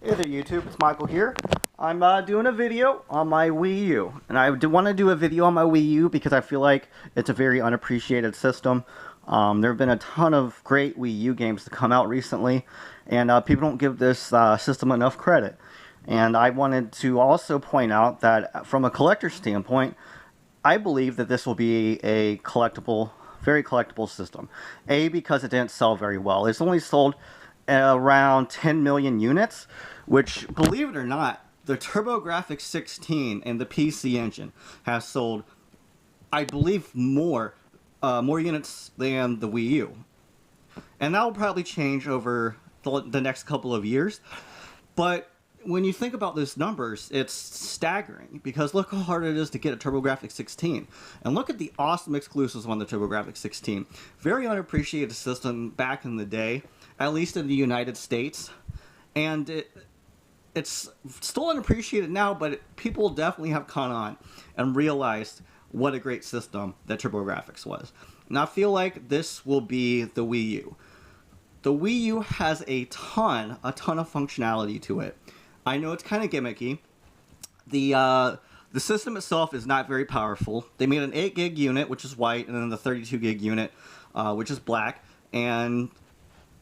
Hey there YouTube, it's Michael here. I'm doing a video on my Wii U. And I want to do a video on my Wii U because I feel like it's a very unappreciated system. There have been a ton of great Wii U games to come out recently, and people don't give this system enough credit. And I wanted to also point out that from a collector standpoint, I believe that this will be a collectible, very collectible system. A, because it didn't sell very well. It's only sold around 10 million units, which, believe it or not, the Turbografx 16 and the PC Engine have sold, I believe, more units than the Wii U. And that will probably change over the next couple of years. But when you think about those numbers, it's staggering, because look how hard it is to get a Turbografx 16. And look at the awesome exclusives on the Turbografx 16. Very unappreciated system back in the day, at least in the United States. And it's still unappreciated now, but people definitely have caught on and realized what a great system that Turbografx was. And I feel like this will be the Wii U. The Wii U has a ton of functionality to it. I know it's kind of gimmicky. The system itself is not very powerful. They made an 8 gig unit, which is white, and then the 32 gig unit, which is black, and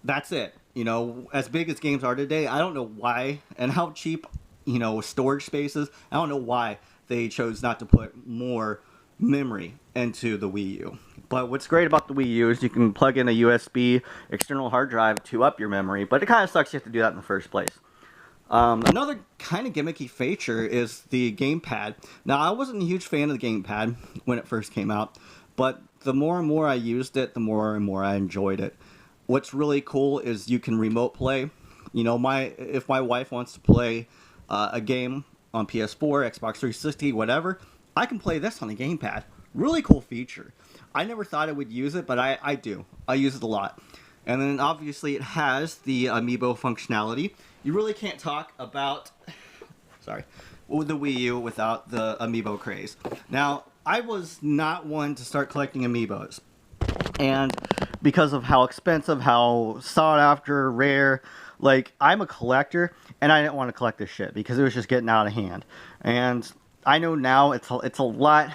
that's it. You know, as big as games are today, I don't know why, and how cheap, you know, storage space is, I don't know why they chose not to put more memory into the Wii U. But what's great about the Wii U is you can plug in a USB external hard drive to up your memory, but it kind of sucks you have to do that in the first place. Another kind of gimmicky feature is the gamepad. Now, I wasn't a huge fan of the gamepad when it first came out, but the more and more I used it, the more and more I enjoyed it. What's really cool is you can remote play. You know, if my wife wants to play a game on PS4, Xbox 360, whatever, I can play this on the gamepad. Really cool feature. I never thought I would use it, but I do. I use it a lot. And then obviously it has the amiibo functionality. You really can't talk about, the Wii U without the amiibo craze. Now, I was not one to start collecting amiibos. And because of how expensive, how sought after, rare, like, I'm a collector, and I didn't want to collect this shit because it was just getting out of hand. And I know now it's a lot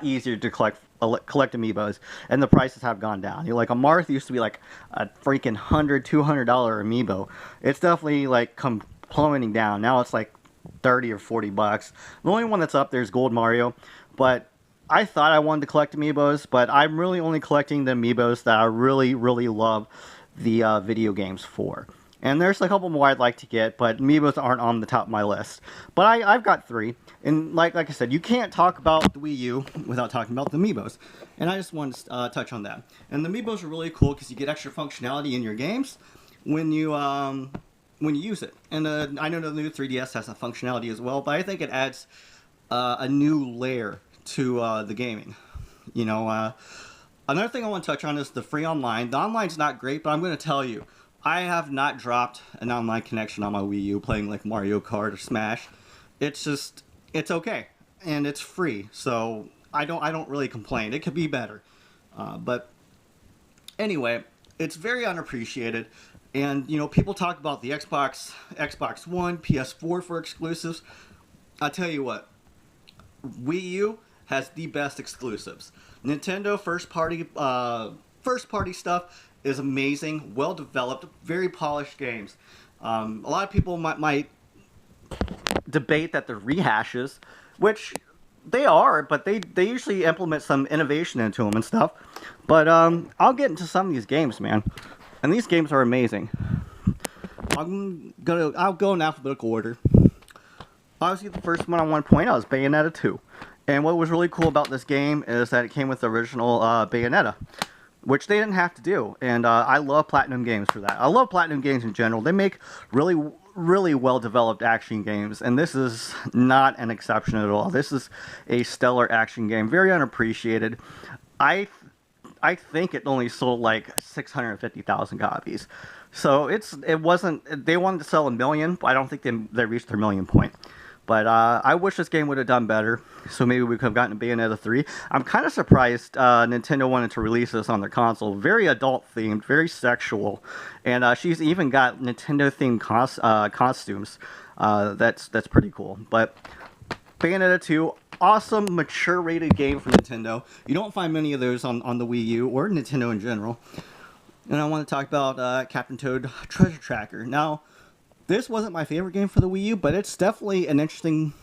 easier to collect amiibos, and the prices have gone down. You know, like a Marth used to be like a freaking $100, $200 amiibo. It's definitely like come plummeting down. Now it's like 30 or 40 bucks. The only one that's up there is Gold Mario, but I thought I wanted to collect amiibos, but I'm really only collecting the amiibos that I really love the video games for. And there's a couple more I'd like to get, but amiibos aren't on the top of my list. But I've got 3, and like I said, you can't talk about the Wii U without talking about the amiibos. And I just wanted to touch on that. And the amiibos are really cool because you get extra functionality in your games when you use it. And I know the new 3DS has a functionality as well, but I think it adds a new layer to the gaming. You know, another thing I want to touch on is the free online. The online's not great, but I'm going to tell you, I have not dropped an online connection on my Wii U playing like Mario Kart or Smash. It's okay, and it's free, so I don't really complain. It could be better, but anyway, it's very unappreciated. And you know, people talk about the Xbox One, PS4 for exclusives. I tell you what, Wii U has the best exclusives. Nintendo first party stuff is amazing, well developed, very polished games. A lot of people might debate that they're rehashes, which they are, but they usually implement some innovation into them and stuff. But I'll get into some of these games, man, and these games are amazing. I'll go in alphabetical order. Obviously, the first one I want to point out is Bayonetta 2. And what was really cool about this game is that it came with the original Bayonetta, which they didn't have to do. And I love Platinum Games for that. I love Platinum Games in general. They make really well-developed action games, and this is not an exception at all. This is a stellar action game, very unappreciated. I think it only sold like 650,000 copies. So it wasn't, they wanted to sell 1 million, but I don't think they reached their 1 million point. But I wish this game would have done better, so maybe we could have gotten a Bayonetta 3. I'm kind of surprised Nintendo wanted to release this on their console. Very adult-themed, very sexual, and she's even got Nintendo-themed costumes. That's pretty cool. But Bayonetta 2, awesome, mature-rated game for Nintendo. You don't find many of those on the Wii U, or Nintendo in general. And I want to talk about Captain Toad Treasure Tracker. Now, this wasn't my favorite game for the Wii U, but it's definitely an interesting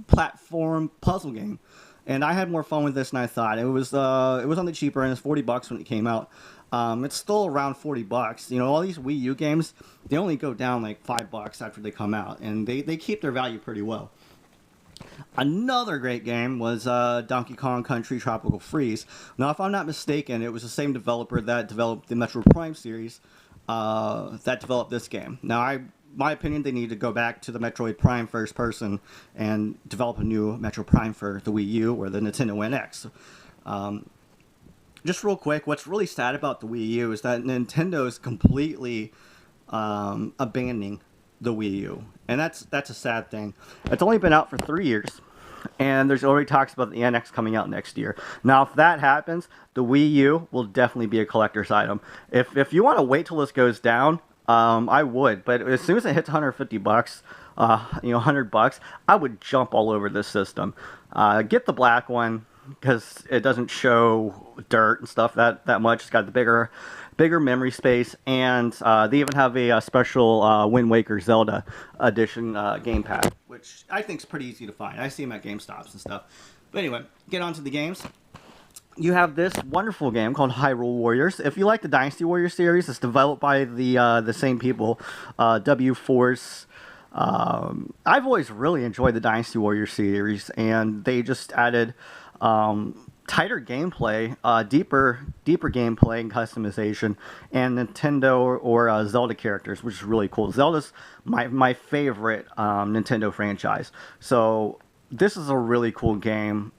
platform puzzle game. And I had more fun with this than I thought. It was on the cheaper end. It's $40 when it came out. It's still around $40. You know, all these Wii U games, they only go down like $5 after they come out, and they keep their value pretty well. Another great game was Donkey Kong Country Tropical Freeze. Now, if I'm not mistaken, it was the same developer that developed the Metroid Prime series that developed this game. Now, my opinion, they need to go back to the Metroid Prime first person and develop a new Metroid Prime for the Wii U or the Nintendo NX. Just real quick, what's really sad about the Wii U is that Nintendo is completely abandoning the Wii U, and that's a sad thing. It's only been out for 3 years, and there's already talks about the NX coming out next year. Now, if that happens, the Wii U will definitely be a collector's item. If you want to wait till this goes down, I would, but as soon as it hits $150, $100, I would jump all over this system. Get the black one because it doesn't show dirt and stuff that much. It's got the bigger memory space, and they even have a special Wind Waker Zelda edition game pack, which I think is pretty easy to find. I see them at GameStops and stuff. But anyway, get on to the games. You have this wonderful game called Hyrule Warriors. If you like the Dynasty Warriors series, it's developed by the same people, W-Force. I've always really enjoyed the Dynasty Warriors series, and they just added tighter gameplay, deeper gameplay and customization, and Nintendo or Zelda characters, which is really cool. Zelda's my favorite Nintendo franchise, so this is a really cool game.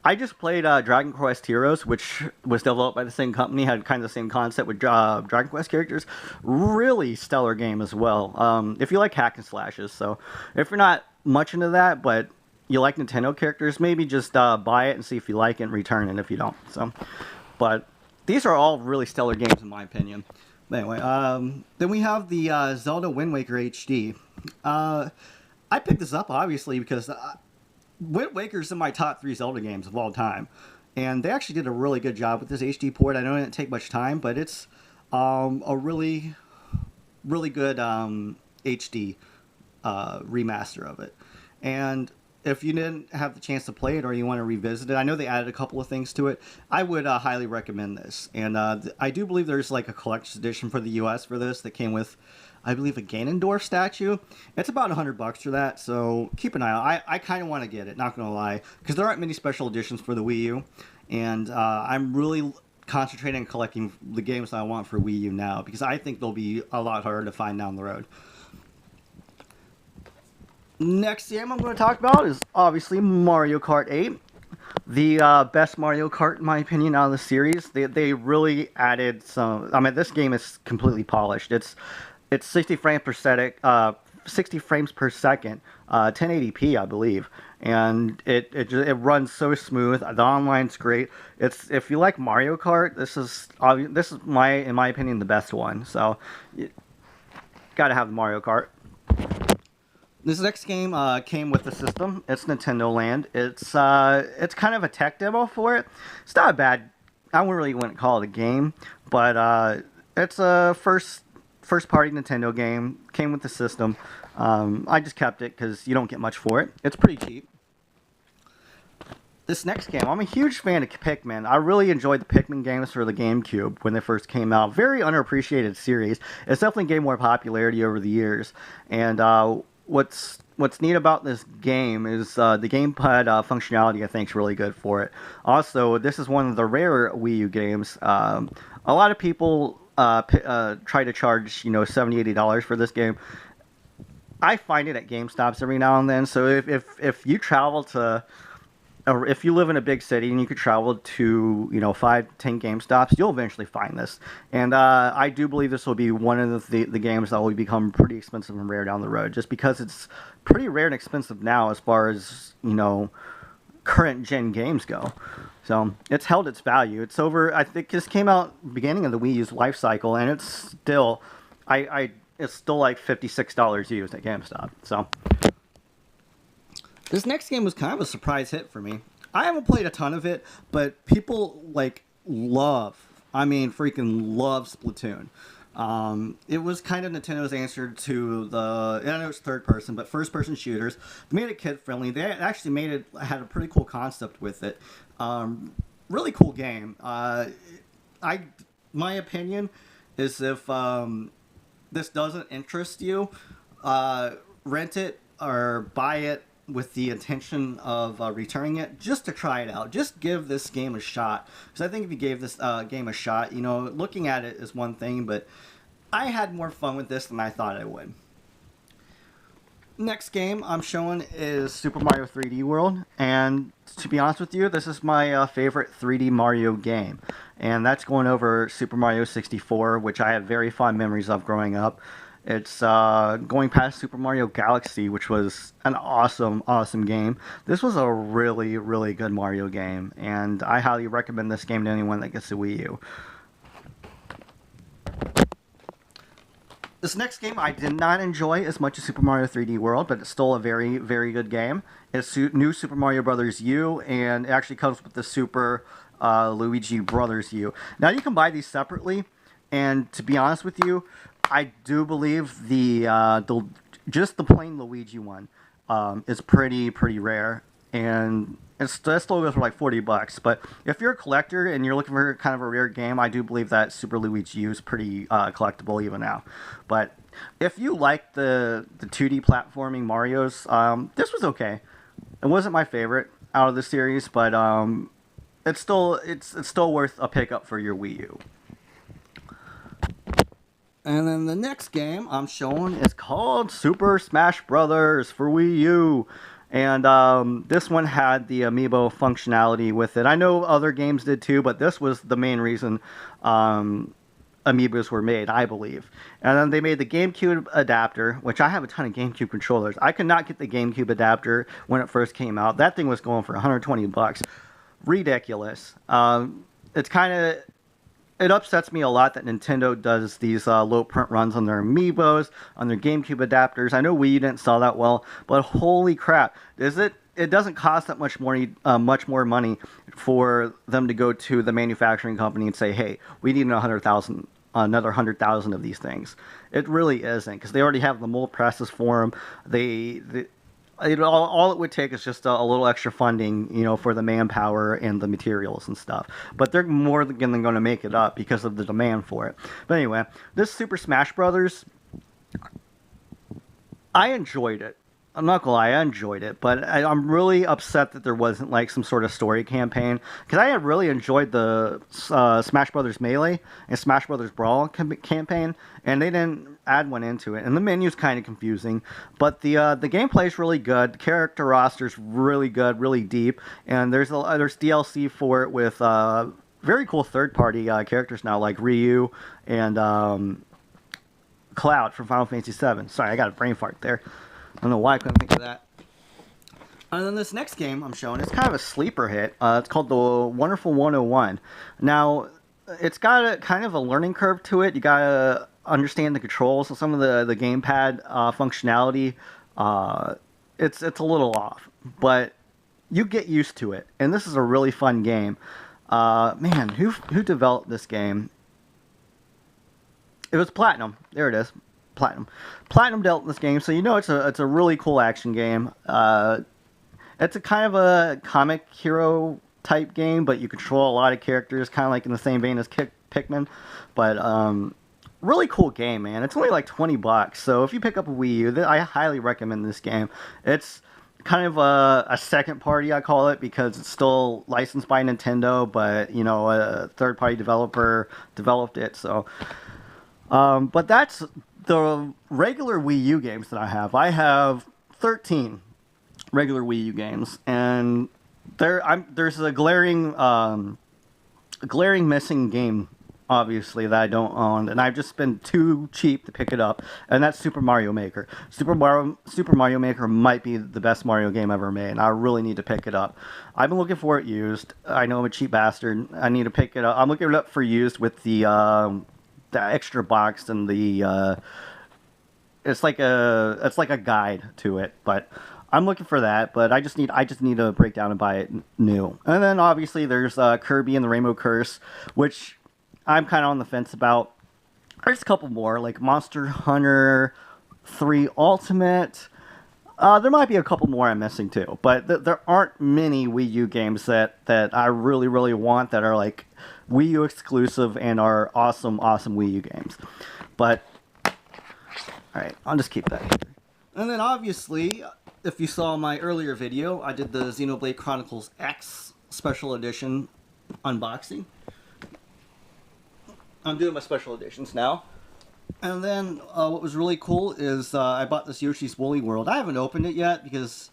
I just played Dragon Quest Heroes, which was developed by the same company, had kind of the same concept with Dragon Quest characters. Really stellar game as well. If you like hack and slashes, so if you're not much into that, but you like Nintendo characters, maybe just buy it and see if you like it and return it if you don't. So, but these are all really stellar games in my opinion. But anyway, then we have the Zelda Wind Waker HD. I picked this up obviously because Wind Waker's in my top 3 Zelda games of all time, and they actually did a really good job with this HD port. I know it didn't take much time, but it's a really good HD remaster of it. And if you didn't have the chance to play it or you want to revisit it, I know they added a couple of things to it. I would highly recommend this. And I do believe there's like a collector's edition for the US for this that came with, I believe, a Ganondorf statue. It's about $100 for that, so keep an eye out. I kind of want to get it, not going to lie, because there aren't many special editions for the Wii U, and I'm really concentrating on collecting the games that I want for Wii U now, because I think they'll be a lot harder to find down the road. Next game I'm going to talk about is obviously Mario Kart 8. The best Mario Kart, in my opinion, out of the series. They really added some. I mean, this game is completely polished. It's 60 frames per second, 1080p, I believe, and it runs so smooth. The online's great. If you like Mario Kart, this is in my opinion the best one. So, gotta have the Mario Kart. This next game came with the system. It's Nintendo Land. It's kind of a tech demo for it. It's not bad. I wouldn't call it a game, but it's a first-party Nintendo game. Came with the system. I just kept it because you don't get much for it. It's pretty cheap. This next game, I'm a huge fan of Pikmin. I really enjoyed the Pikmin games for the GameCube when they first came out. Very underappreciated series. It's definitely gained more popularity over the years. And what's neat about this game is the gamepad functionality, I think, is really good for it. Also, this is one of the rare Wii U games. A lot of people try to charge, $70, $80 for this game. I find it at GameStops every now and then. So if you travel to or if you live in a big city and you could travel to, 5, 10 GameStops, you'll eventually find this. And I do believe this will be one of the games that will become pretty expensive and rare down the road, just because it's pretty rare and expensive now as far as, current gen games go. So it's held its value. It's over, I think this came out beginning of the Wii U's life cycle, and it's still, it's still like $56 used at GameStop. So this next game was kind of a surprise hit for me. I haven't played a ton of it, but people freaking love Splatoon. It was kind of Nintendo's answer to I know it's third person, but first person shooters. They made it kid friendly. They actually had a pretty cool concept with it. Really cool game. My opinion is if this doesn't interest you, rent it or buy it with the intention of returning it, just to try it out. Just give this game a shot, because I think if you gave this game a shot, looking at it is one thing, but I had more fun with this than I thought I would. Next game I'm showing is Super Mario 3D World, and to be honest with you, this is my favorite 3D Mario game, and that's going over Super Mario 64, which I have very fond memories of growing up. It's going past Super Mario Galaxy, which was an awesome, awesome game. This was a really, really good Mario game, and I highly recommend this game to anyone that gets a Wii U. This next game I did not enjoy as much as Super Mario 3D World, but it's still a very, very good game. It's new Super Mario Bros. U, and it actually comes with the Super Luigi Brothers U. Now, you can buy these separately, and to be honest with you, I do believe just the plain Luigi one is pretty rare, and it still goes for like $40. But if you're a collector and you're looking for kind of a rare game, I do believe that Super Luigi U is pretty collectible even now. But if you like the 2D platforming Marios, this was okay. It wasn't my favorite out of the series, but it's still worth a pickup for your Wii U. And then the next game I'm showing is called Super Smash Brothers for Wii U. And this one had the amiibo functionality with it. I know other games did too, but this was the main reason amiibos were made, I believe. And then they made the GameCube adapter, which I have a ton of GameCube controllers. I could not get the GameCube adapter when it first came out. That thing was going for $120. Ridiculous. It upsets me a lot that Nintendo does these low print runs on their amiibos, on their GameCube adapters. I know Wii U didn't sell that well, but holy crap, it doesn't cost that much more money for them to go to the manufacturing company and say, hey, we need another 100,000 of these things. It really isn't, because they already have the mold presses for them. All it would take is just a little extra funding, for the manpower and the materials and stuff. But they're more than going to make it up because of the demand for it. But anyway, this Super Smash Brothers, I enjoyed it. I'm not gonna lie, I enjoyed it, but I'm really upset that there wasn't like some sort of story campaign, because I had really enjoyed the Smash Brothers Melee and Smash Brothers Brawl campaign, and they didn't add one into it. And the menu's kind of confusing, but the gameplay is really good. The character roster's really good, really deep, and there's DLC for it with very cool third-party characters now, like Ryu and Cloud from Final Fantasy VII. Sorry, I got a brain fart there. I don't know why I couldn't think of that. And then this next game I'm showing, it's kind of a sleeper hit. It's called the Wonderful 101. Now, it's got a kind of a learning curve to it. You gotta understand the controls and some of the gamepad functionality. It's a little off, but you get used to it. And this is a really fun game. Man, who developed this game? It was Platinum. There it is. Platinum dealt this game, so it's a really cool action game. It's a kind of a comic hero type game, but you control a lot of characters, kind of like in the same vein as Pikmin. But really cool game, man. It's only like $20, so if you pick up a Wii U, I highly recommend this game. It's kind of a second party, I call it, because it's still licensed by Nintendo, but a third party developer developed it. So, but that's the regular Wii U games that I have. I have 13 regular Wii U games, and There's a glaring missing game, obviously, that I don't own, and I've just been too cheap to pick it up, and that's Super Mario Maker. Super Mario Maker might be the best Mario game ever made, and I really need to pick it up. I've been looking for it used. I know I'm a cheap bastard. I need to pick it up. I'm looking it up for used with the extra box and the it's like a guide to it, but I'm looking for that. But I just need to break down and buy it new. And then obviously there's Kirby and the Rainbow Curse, which I'm kind of on the fence about. There's a couple more like Monster Hunter 3 Ultimate. There might be a couple more I'm missing too, but there aren't many Wii U games that I really want that are like Wii U exclusive and are awesome Wii U games. But alright, I'll just keep that here. And then obviously, if you saw my earlier video, I did the Xenoblade Chronicles X Special Edition unboxing. I'm doing my special editions now. And then what was really cool is I bought this Yoshi's Woolly World. I haven't opened it yet because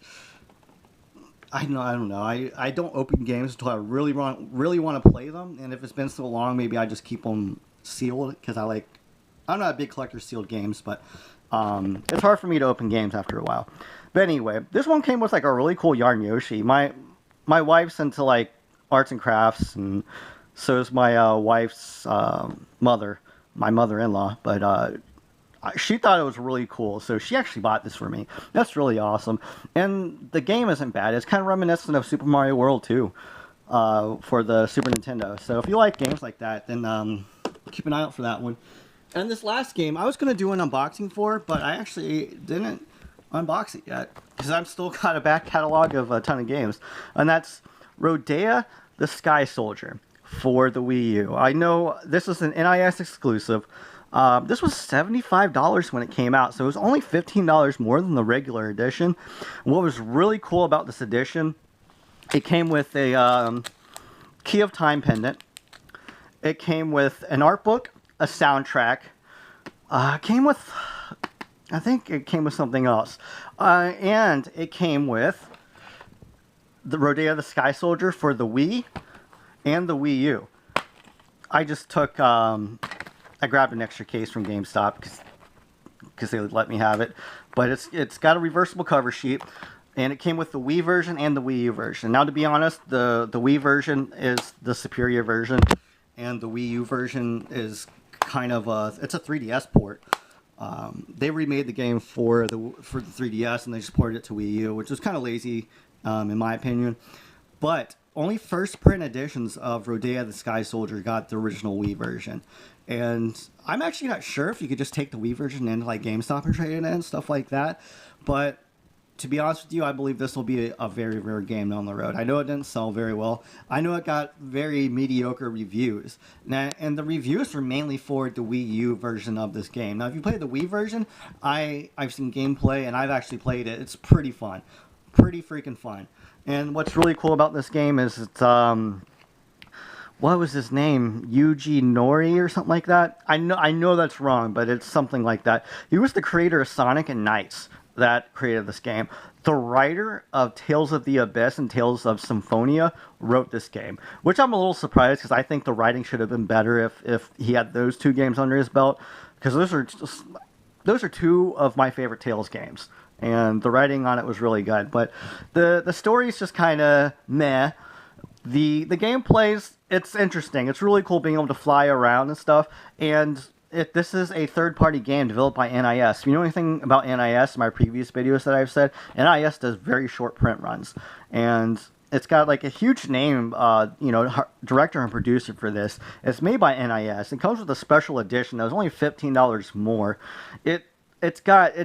I don't know. I don't open games until I really want to play them. And if it's been so long, maybe I just keep them sealed because I'm not a big collector of sealed games, but it's hard for me to open games after a while. But anyway, this one came with like a really cool yarn Yoshi. My wife's into like arts and crafts, and so is my wife's mother, my mother-in-law. But she thought it was really cool, so she actually bought this for me. That's really awesome. And the game isn't bad. It's kind of reminiscent of Super Mario World 2 for the Super Nintendo. So if you like games like that, then keep an eye out for that one. And this last game, I was going to do an unboxing for, but I actually didn't unbox it yet, because I've still got a back catalog of a ton of games. And that's Rodea the Sky Soldier for the Wii U. I know this is an NIS exclusive. This was $75 when it came out, so it was only $15 more than the regular edition. What was really cool about this edition, it came with a Key of Time pendant. It came with an art book, a soundtrack. I think it came with something else. And it came with the Rodea the Sky Soldier for the Wii and the Wii U. I just took, I grabbed an extra case from GameStop because they let me have it. But it's got a reversible cover sheet. And it came with the Wii version and the Wii U version. Now, to be honest, the Wii version is the superior version. And the Wii U version is kind of it's a 3DS port. They remade the game for the 3DS and they just ported it to Wii U, which was kind of lazy, in my opinion. But only first print editions of Rodea the Sky Soldier got the original Wii version. And I'm actually not sure if you could just take the Wii version into like GameStop and trade it in and stuff like that. But to be honest with you, I believe this will be a very rare game down the road. I know it didn't sell very well. I know it got very mediocre reviews. And the reviews were mainly for the Wii U version of this game. Now, if you play the Wii version, I've seen gameplay and I've actually played it. It's pretty fun. Pretty freaking fun. And what's really cool about this game is it's, what was his name? Yuji Nori or something like that? I know that's wrong, but it's something like that. He was the creator of Sonic and Knights that created this game. The writer of Tales of the Abyss and Tales of Symphonia wrote this game, which I'm a little surprised because I think the writing should have been better if he had those two games under his belt, because those are two of my favorite Tales games, and the writing on it was really good. But the story's just kind of meh. The gameplay's, it's interesting. It's really cool being able to fly around and stuff, and this is a third-party game developed by NIS. If you know anything about NIS, in my previous videos that I've said, NIS does very short print runs. And it's got like a huge name, director and producer for this. It's made by NIS. It comes with a special edition that was only $15 more. It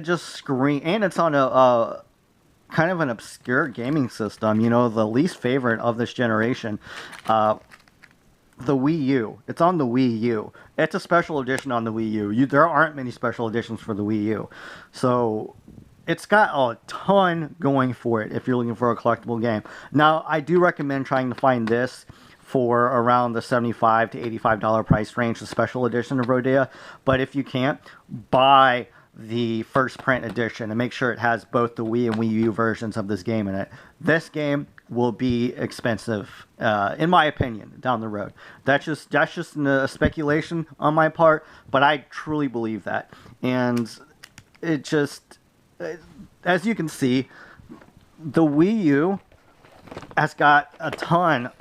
just screams, and it's on a kind of an obscure gaming system, the least favorite of this generation. The Wii U. It's on the Wii U. It's a special edition on the Wii U. There aren't many special editions for the Wii U. So it's got a ton going for it if you're looking for a collectible game. Now, I do recommend trying to find this for around the $75 to $85 price range, the special edition of Rodea. But if you can't, buy the first print edition and make sure it has both the Wii and Wii U versions of this game in it. This game, will be expensive, in my opinion, down the road. That's just a speculation on my part, but I truly believe that. And it just, as you can see, the Wii U has got a ton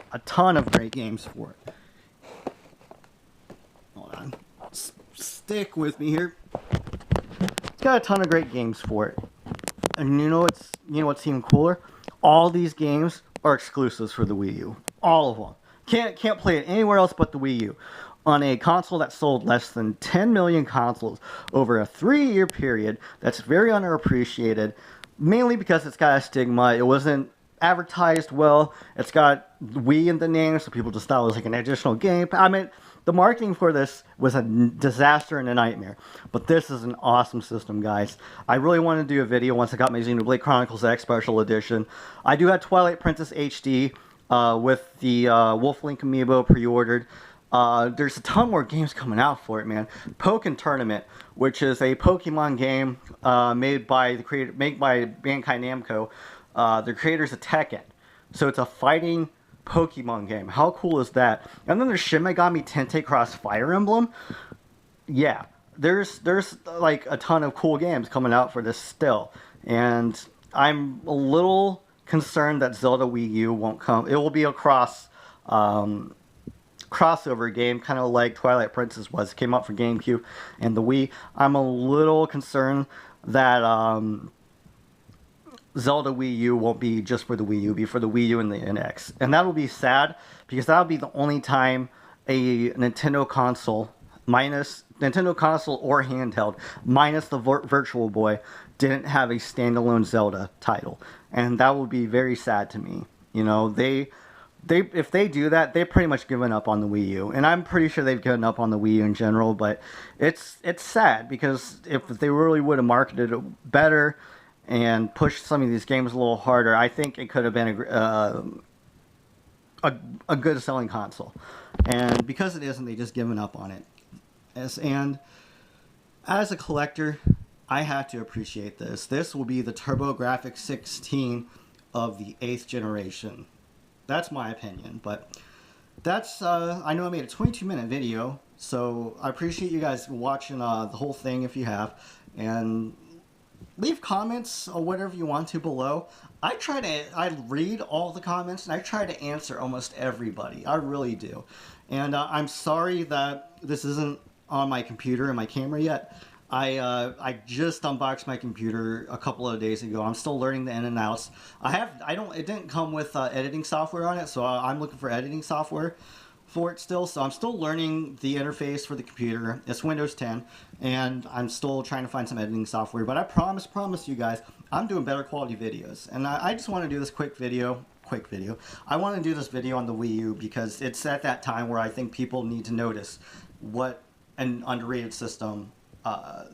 of great games for it. Hold on, stick with me here. It's got a ton of great games for it. And you know what's even cooler? All these games are exclusives for the Wii U. All of them. Can't play it anywhere else but the Wii U. On a console that sold less than 10 million consoles over a 3-year period, that's very underappreciated, mainly because it's got a stigma. It wasn't advertised well. It's got Wii in the name, so people just thought it was like an additional game. I mean, the marketing for this was a disaster and a nightmare. But this is an awesome system, guys. I really want to do a video once I got my Xenoblade Chronicles X Special Edition. I do have Twilight Princess HD with the Wolf Link Amiibo pre-ordered. There's a ton more games coming out for it, man. Pokken Tournament, which is a Pokemon game made by Bandai Namco. The creators of Tekken. So it's a fighting Pokemon game. How cool is that? And then there's Shin Megami Tensei Cross Fire Emblem. Yeah, there's like a ton of cool games coming out for this still. And I'm a little concerned that Zelda Wii U won't come. It will be a crossover game, kind of like Twilight Princess was. It came out for GameCube and the Wii. I'm a little concerned that Zelda Wii U won't be just for the Wii U, be for the Wii U and the NX. And that'll be sad, because that'll be the only time a Nintendo console or handheld, minus the Virtual Boy, didn't have a standalone Zelda title. And that would be very sad to me. You know, if they do that, they've pretty much given up on the Wii U. And I'm pretty sure they've given up on the Wii U in general, but it's sad, because if they really would have marketed it better and pushed some of these games a little harder, I think it could have been a good selling console. And because it isn't, they just given up on it. And as a collector, I have to appreciate this. This will be the Turbografx 16 of the 8th generation. That's my opinion, but that's, I know I made a 22-minute video, so I appreciate you guys watching the whole thing if you have, and leave comments or whatever you want to below. I read all the comments, and I try to answer almost everybody. I really do. And I'm sorry that this isn't on my computer and my camera yet. I just unboxed my computer a couple of days ago. I'm still learning the in and outs. It didn't come with editing software on it, so I'm looking for editing software for it still. So I'm still learning the interface for the computer. It's Windows 10, and I'm still trying to find some editing software. But I promise you guys, I'm doing better quality videos. And I just want to do this quick video. I want to do this video on the Wii U because it's at that time where I think people need to notice what an underrated system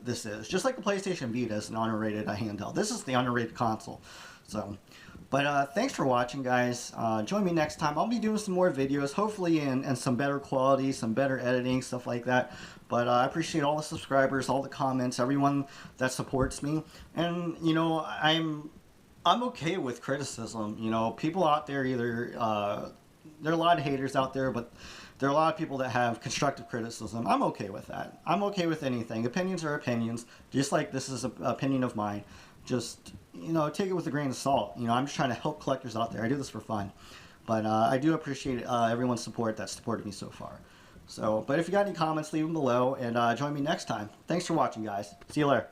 this is. Just like the PlayStation Vita is an underrated handheld. This is the underrated console. So, but thanks for watching, guys. Join me next time. I'll be doing some more videos, hopefully in some better quality, some better editing, stuff like that. But I appreciate all the subscribers, all the comments, everyone that supports me. And, you know, I'm okay with criticism. You know, people out there either, there are a lot of haters out there, but there are a lot of people that have constructive criticism. I'm okay with that. I'm okay with anything. Opinions are opinions, just like this is an opinion of mine. Just, you know, take it with a grain of salt. You know, I'm just trying to help collectors out there. I do this for fun. But I do appreciate everyone's support that's supported me so far. So, but if you got any comments, leave them below, and join me next time. Thanks for watching, guys. See you later.